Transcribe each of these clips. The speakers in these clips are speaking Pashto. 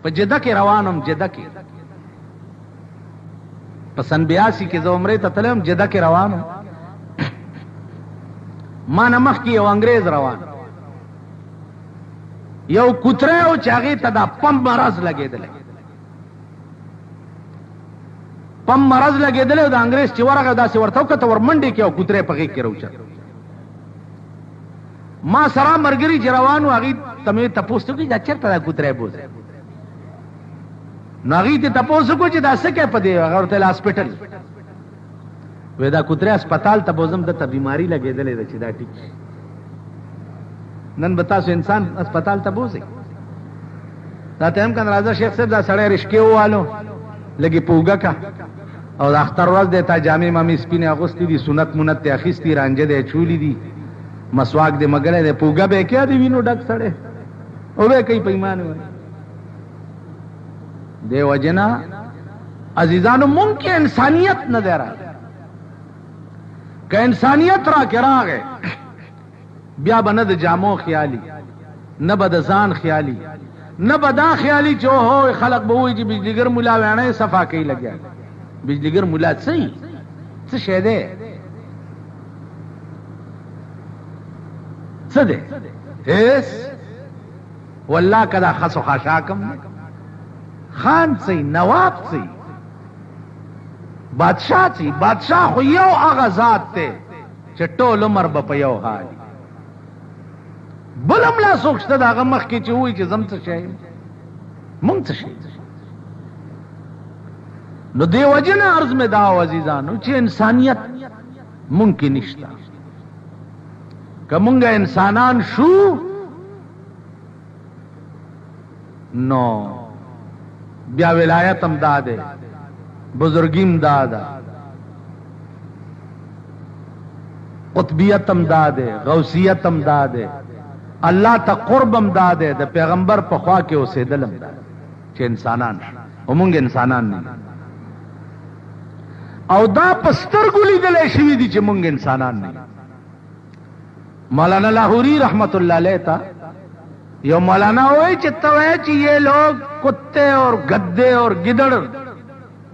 په جده کې روانم، جده کې په سن 82 کې زه عمرې ته تلم، جده کې روانم. ما نه مخکې یو انګریز روان، یو کوتره او چې هغې ته دا پم مرض لګېدلی، پم مرض لګېدلی او د انګریز چې ورغی داسې ورته وکته، ور منډې کې او کوتره په غېږ کې راوچت. ما سره ملګري چې روان وو هغې ته مې تپوس وکړي دا چېرته دا کوتره بوځي؟ نو هغې ته تپوس وکړو چې دا څه کوې په دې؟ هغه ورته ویل هاسپټل. وی دا کوتره اسپتال ته بوځم، دته بیماري لګېدلې ده چې دا ټیک شي. نن به تاسو انسان اسپتال ته بوځئ؟ دا ته هم کنه راځه شیخ صاحب دا سړی رشکې ووالو لږې په اوږه کا او د اختر ورځ دی تا جامې مامې سپینې اغوستې دي، سنت منت یې اخیستي، رانجه دی چولي دي، مسواک دی مګلی دی، په اوږه به یې کیا دی وینو ډک سړی او به یې کوي په ایمان وایي. دې وجې نه عزیزانو مونږ کې انسانیت نه دی راغلی. که انسانیت را کې راغی بیا به نه د جامو خیالي، نه به د ځان خیالي، نه به دا خیالي چې اوهو خلق به وایي چې بجلیګر ملا ویاڼی صفا کوي لګیا. بجلیګر ملا څه شی دی؟ څه دی؟ هیڅ. والله که دا خس و خاشاکم دی، خان څه نواب څه بادشاہ څه. بادشاہ خو یو هغه ذات دی چې ټول عمر به په یو حال بل هم لا څوک شته د هغه مخکې چې وایي چې زم څه شی یم، مونږ څه شی. نو دې وجې نه عرض مې دا و عزیزانو چې انسانیت مونږ کې نشته. که مونږ انسانان شو نو بیا ولایت هم دا دی، بزرگیم دا ده، قطبیت هم دا ده، غوثیت هم دا ده، اللہ تا قرب هم دا ده، د پیغمبر په خوا کې اوسېدل هم دا چې انسانان او مونږ انسانان نه او دا په سترګو لیدلی شوي دي چې مونږ انسانان نه. مولانا لاہوری رحمت اللہ علیہ تا یو مولانا ہوئے چې ته وایې چې یہ لوگ کتے اور گدے اور گدڑ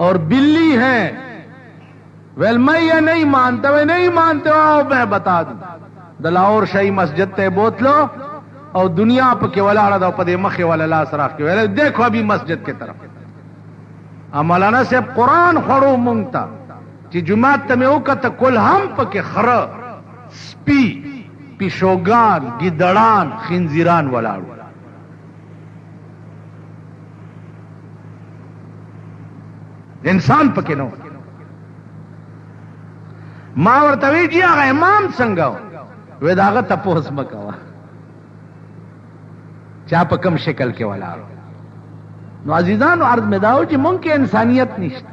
اور بلی ہیں. ویل میں یہ نہیں مانتا، میں نہیں مانتے ہو، میں بتا دوں. د لاہور شاہی مسجد تے بوتلو اور دنیا پہ کے ولاڑا دا پدے مخے والا لاس راخ کے ویل دیکھو ابھی مسجد کے طرف. مولانا صاحب قرآن خورو مونگتا چی جماعت تمہیں اوکتا کل ہم پا کے خر سپی پیشوگان گدڑان خنزیران ولاڑو. انسان پکې نو. ما ورته وی چې هغه امام څنګه و؟ وی دا هغه تپوس مه کوه چا په کوم شکل کې ولاړو. نو عزیزانو عرض مې دا و چې مونږ کې انسانیت نشته.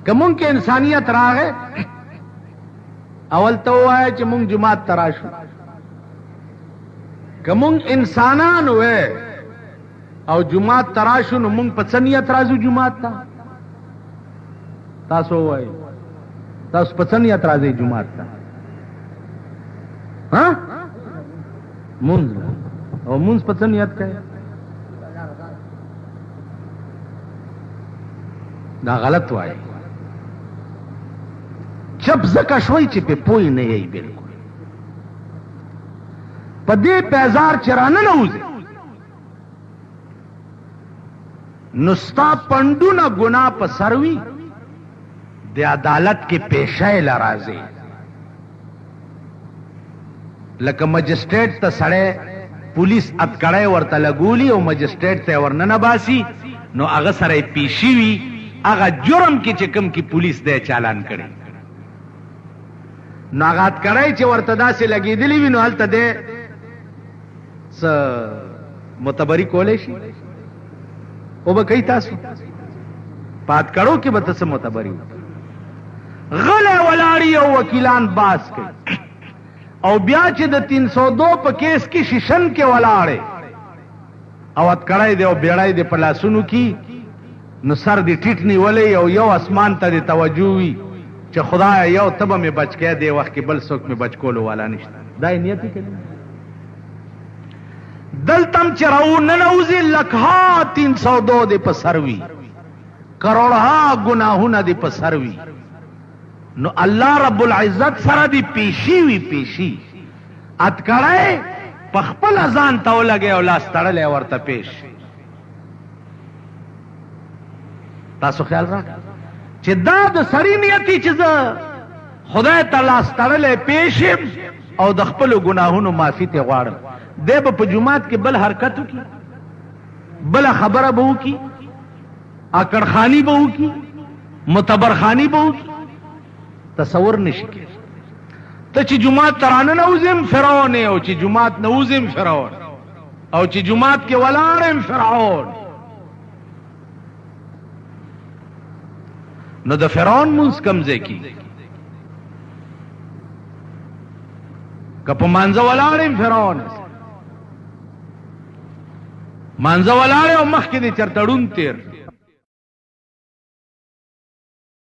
که مونږ کې انسانیت راغی اول ته ووایه چې مونږ جماعت ته راشو. که مونږ انسانان وی او جماعت ته راشو نو مونږ په څه نیت راځو جماعت ته؟ تاسو وایي تاسو په څه نیت راځئ جماعت ته؟ مونځ او مونځ په څه نیت کوي؟ دا غلط وایي. چپ ځکه شوی چې پې پوی نه یی بلکل. په دې پیزار چې راننوځې نو ستا پنډونه ګناه په سر وي، د عدالت کې پیشه لرازي. لکه مجسټریټ ته سړی پولیس اتکړی ورته لګولي او مجسټریټ ته ورننه باسي نو هغه سره یې پیشي وي، هغه جرم کې چې کوم کې پولیس دی چالان کړي نو هغه اتکړی چې ورته داسې لګېدلي وي نو هلته دی څه معتبري کولی شي او به کوي تاسو پات کړو کې به ته څه معتبري غلی ولاړي او وکیلان باز کوي او بیا چې د 302 په کیس کې شیشن کې ولاړې او اتکړی دی او بیړی دی په لاسونو کې نو سر دی ټیټ نیولی او یو اسمان ته دی توجه وي چې خدای یو ته به مې بچ کړی دی وخت کې بل څوک مې بچ کولو والا نشته. دا یې نیت یې کړی. دلتم چراو ننوزی لکھا 302 دی پسروی کروڑها گناہونا دی پسروی نو اللہ رب العزت سره دی پیشی وی پیشی اتکڑے پخپل ازان تاو لگے او لاس تڑلے ورطا پیش تاسو خیال را چی دا دا سری نیتی چیز خدای تا لاس تڑلے پیشم او د خپل گناہونو معافی تے غواړم دے با پا جماعت کے بل حرکتو کی بل خبر بہو کی اکڑ خانی بہو کی متبر خانی بہو کی تصور نشکی تا چی جماعت ترانه نوزم فرعون او چی جماعت نوزم فرعون او چی جماعت کے ولارم فرعون نو دا فرعون منز کمزے کی کپا مانزا ولارم فرعون مانزا ولارم مخ کی دی چرتڑون تیر